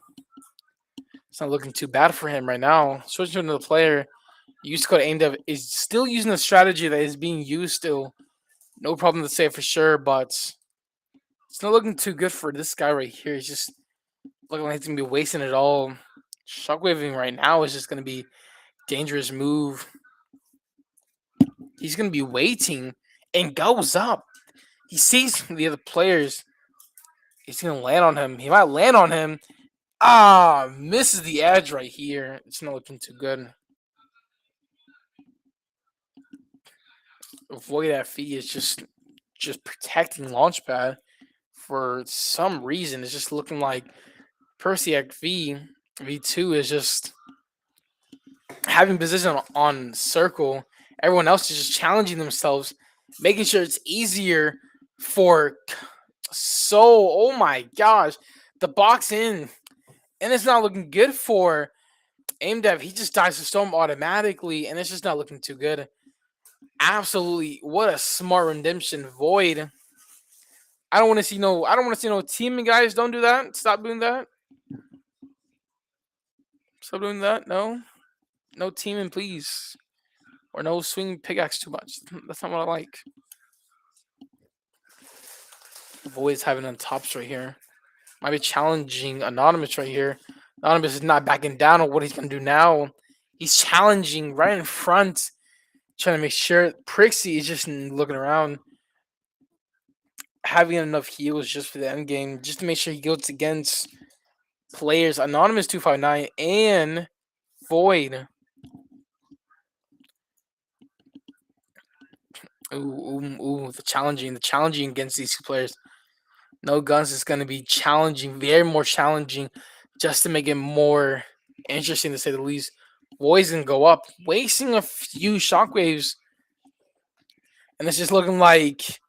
It's not looking too bad for him right now. Switching to another player. Use code AimDev is still using the strategy that is being used still. No problem to say for sure, but it's not looking too good for this guy right here. He's just looking like he's gonna be wasting it all. Shockwaving right now is just gonna be dangerous move. He's gonna be waiting and goes up. He sees the other players. He's gonna land on him. He might land on him. Ah, misses the edge right here. It's not looking too good. Avoid that fee is just protecting Launchpad for some reason. It's just looking like Persiac V2 is just having position on circle. Everyone else is just challenging themselves, making sure it's easier for oh my gosh, the box in. And it's not looking good for AimDev. He just dies to Storm automatically, and it's just not looking too good. Absolutely, what a smart redemption. Void. I don't want to see no teaming, guys. Don't do that. Stop doing that. Stop doing that. No teaming, please. Or no swing pickaxe too much. That's not what I like. Void's having on tops right here. Might be challenging Anonymous right here. Anonymous is not backing down on what he's gonna do now. He's challenging right in front, trying to make sure Prixie is just looking around, having enough heals just for the end game, just to make sure he goes against players Anonymous 259 and Void. The challenging against these two players. No guns is going to be challenging, very more challenging, just to make it more interesting to say the least. Void's gonna go up, wasting a few shockwaves, and it's just looking like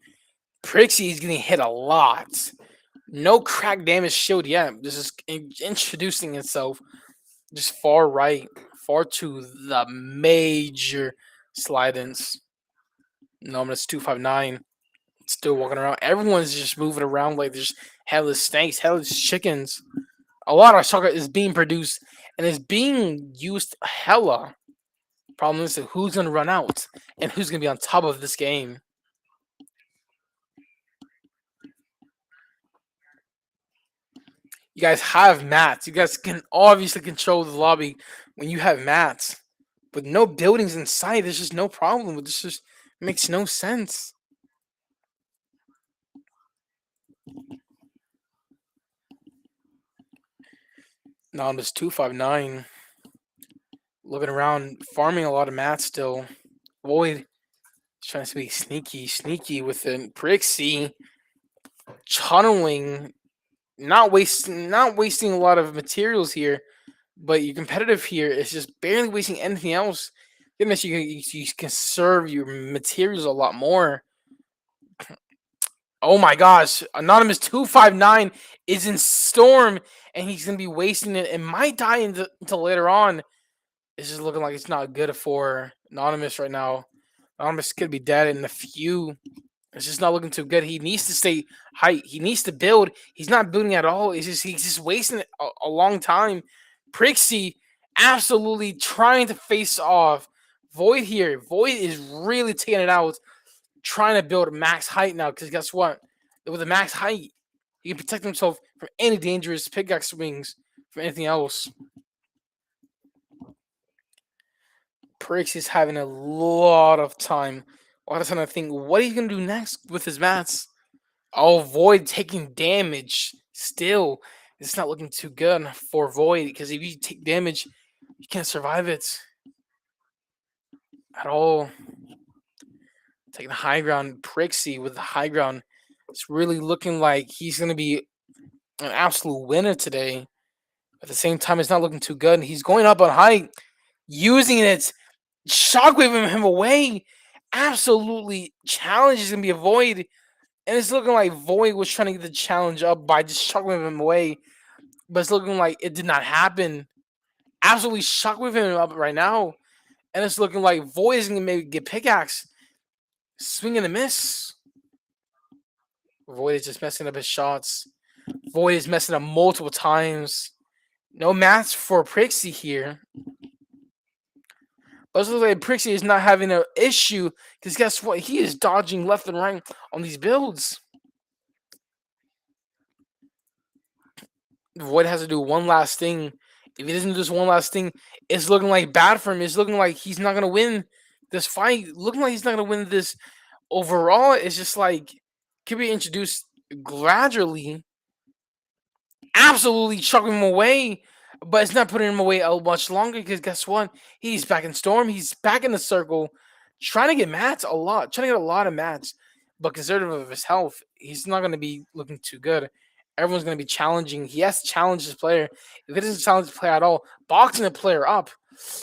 Prixie is getting hit a lot. No crack damage shield yet. This is introducing itself just far right, far to the major slide-ins. No, it's 259. Still walking around. Everyone's just moving around like there's headless snakes, headless chickens. A lot of chocolate is being produced and is being used hella. Problem is who's gonna run out and who's gonna be on top of this game. You guys have mats. You guys can obviously control the lobby when you have mats. With no buildings in sight, there's just no problem. This just makes no sense. Now I'm just 259. Looking around, farming a lot of mats still. Void trying to be sneaky with the Prixie. Tunneling, not wasting a lot of materials here, but your competitive here is just barely wasting anything else. Goodness, you can conserve your materials a lot more. Oh my gosh, Anonymous 259 is in Storm, and he's gonna be wasting it and might die until later on. It's just looking like it's not good for Anonymous right now. Anonymous could be dead in a few. It's just not looking too good. He needs to stay height. He needs to build. He's not building at all. He's just wasting a long time. Prixie absolutely trying to face off Void here. Void is really taking it out, trying to build max height now. Because guess what? With the max height, he can protect himself from any dangerous pickaxe swings, from anything else. Prixie's having a lot of time. A lot of time to think, what are you gonna do next with his mats? I'll avoid taking damage. Still, it's not looking too good for Void because if you take damage, you can't survive it at all. Taking the high ground, Prixie with the high ground. It's really looking like he's gonna be an absolute winner today. At the same time, it's not looking too good. He's going up on height, using it, shockwaving him away. Absolutely, challenge is gonna be a Void. And it's looking like Void was trying to get the challenge up by just shockwaving him away. But it's looking like it did not happen. Absolutely shockwaving him up right now. And it's looking like Void is going to maybe get pickaxe. Swing and a miss. Void is just messing up his shots. Void is messing up multiple times. No match for Prixie here. But it looks like Prixie is not having an issue because guess what? He is dodging left and right on these builds. Void has to do one last thing. If he doesn't do this one last thing, it's looking like bad for him. It's looking like he's not gonna win this fight. Looking like he's not gonna win this overall. It's just like can be introduced gradually, absolutely chucking him away. But it's not putting him away much longer because guess what? He's back in Storm. He's back in the circle, trying to get mats a lot, trying to get a lot of mats. But conservative of his health, he's not going to be looking too good. Everyone's going to be challenging. He has to challenge his player. If he doesn't challenge the player at all, boxing the player up,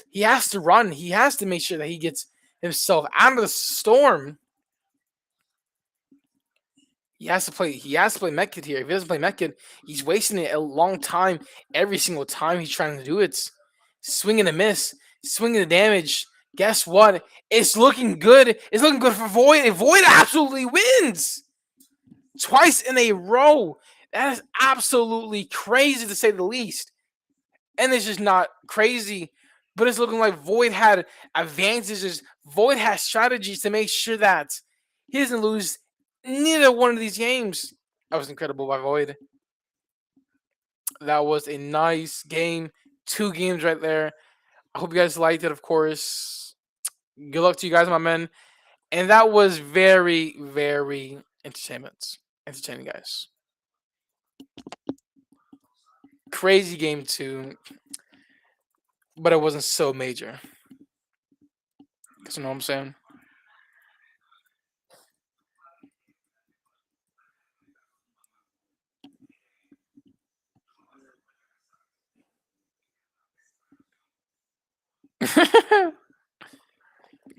he has to run. He has to make sure that he gets himself out of the storm. He has to play. He has to play Medkit here. If he doesn't play Medkit, he's wasting it a long time. Every single time he's trying to do it, swing and a miss, swinging the damage. Guess what? It's looking good. It's looking good for Void. And Void absolutely wins twice in a row. That is absolutely crazy to say the least. And it's just not crazy, but it's looking like Void had advantages. Void has strategies to make sure that he doesn't lose neither one of these games. That was incredible by Void. That was a nice game. 2 games right there. I hope you guys liked it, of course. Good luck to you guys, my men. And that was very, very entertaining, guys. Crazy game too, but it wasn't so major. You know what I'm saying?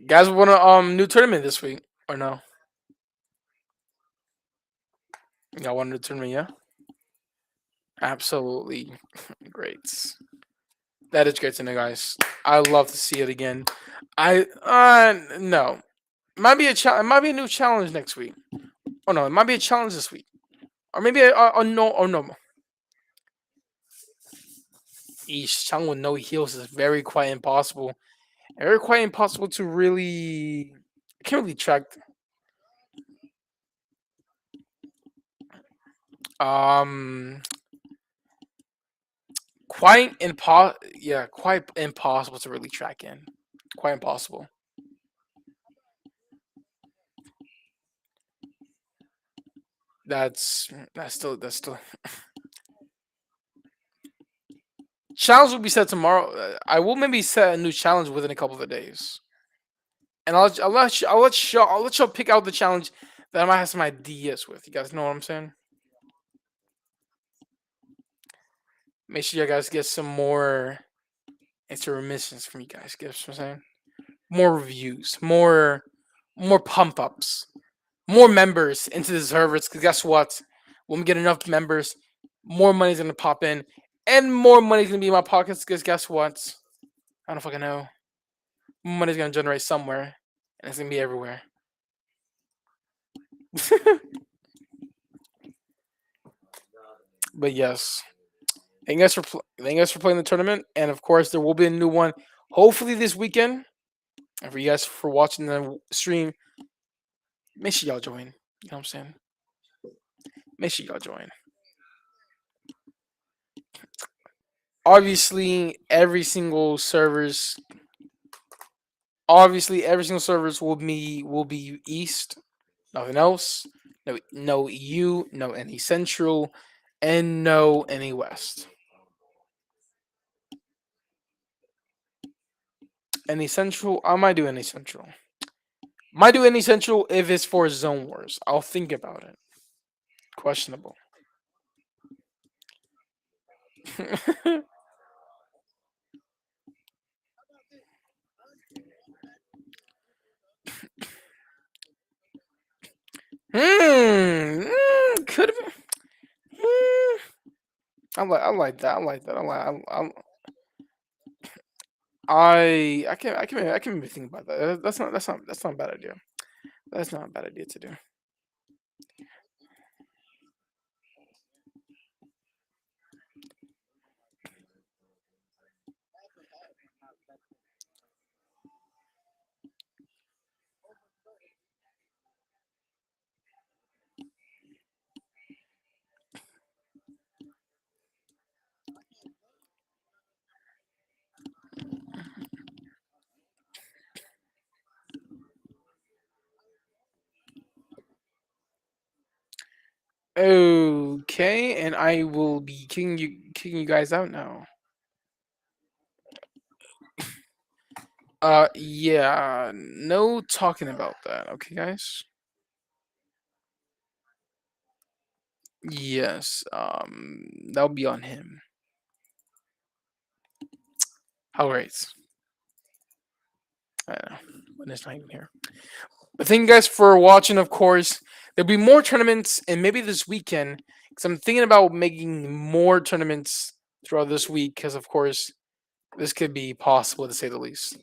Guys want a new tournament this week or no? Y'all want a new tournament, yeah? Absolutely great. That is great to know, guys. I love to see it again. I no. Might be a challenge. It might be a new challenge next week. Oh no, it might be a challenge this week, or maybe a no or no. Each challenge with no heals is very quite impossible. Very quite impossible to really. I can't really track. Um, quite impossible to really track in. Quite impossible. That's still challenge will be set tomorrow. I will maybe set a new challenge within a couple of days, and I'll let y'all pick out the challenge that I might have some ideas with. You guys know what I'm saying? Make sure you guys get some more intermissions from you guys. Get what I'm saying? More reviews, more pump ups, more members into the servers. Because guess what? When we get enough members, more money's gonna pop in, and more money's gonna be in my pockets. Because guess what? I don't fucking know. Money's gonna generate somewhere, and it's gonna be everywhere. But yes, thank you guys for playing the tournament, and of course there will be a new one, hopefully this weekend. And for you guys for watching the stream, make sure y'all join. You know what I'm saying? Make sure y'all join. Obviously, every single servers will be east. Nothing else. No EU, no any central, and no any west. Any central? I might do any central. Might do any central if it's for zone wars. I'll think about it. Questionable. Could have. Hmm, I like that. I like that. I can maybe think about that. That's not a bad idea. That's not a bad idea to do. Okay, and I will be kicking you guys out now. Yeah, no talking about that. Okay, guys. Yes, that'll be on him. All right. I don't know. When it's not even here. But thank you guys for watching. Of course, there'll be more tournaments, and maybe this weekend. Because I'm thinking about making more tournaments throughout this week. Because of course, this could be possible to say the least.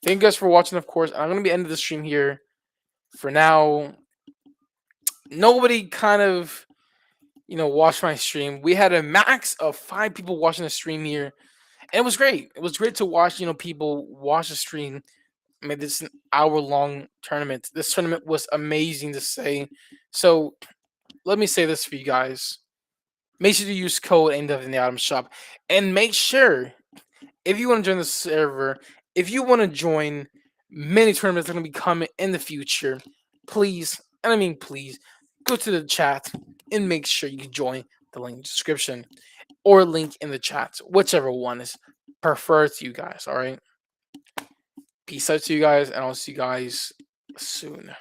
Thank you guys for watching. Of course, I'm gonna be ending the stream here for now. Nobody kind of watched my stream. We had a max of 5 people watching the stream here, and it was great. It was great to watch people watch the stream. I mean, this is an hour-long tournament. This tournament was amazing to say. So let me say this for you guys. Make sure to use code AIMDEV in the item shop. And make sure, if you want to join the server, if you want to join many tournaments that are going to be coming in the future, please, and I mean please, go to the chat and make sure you join the link in the description or link in the chat, whichever one is preferred to you guys, all right? Peace out to you guys, and I'll see you guys soon.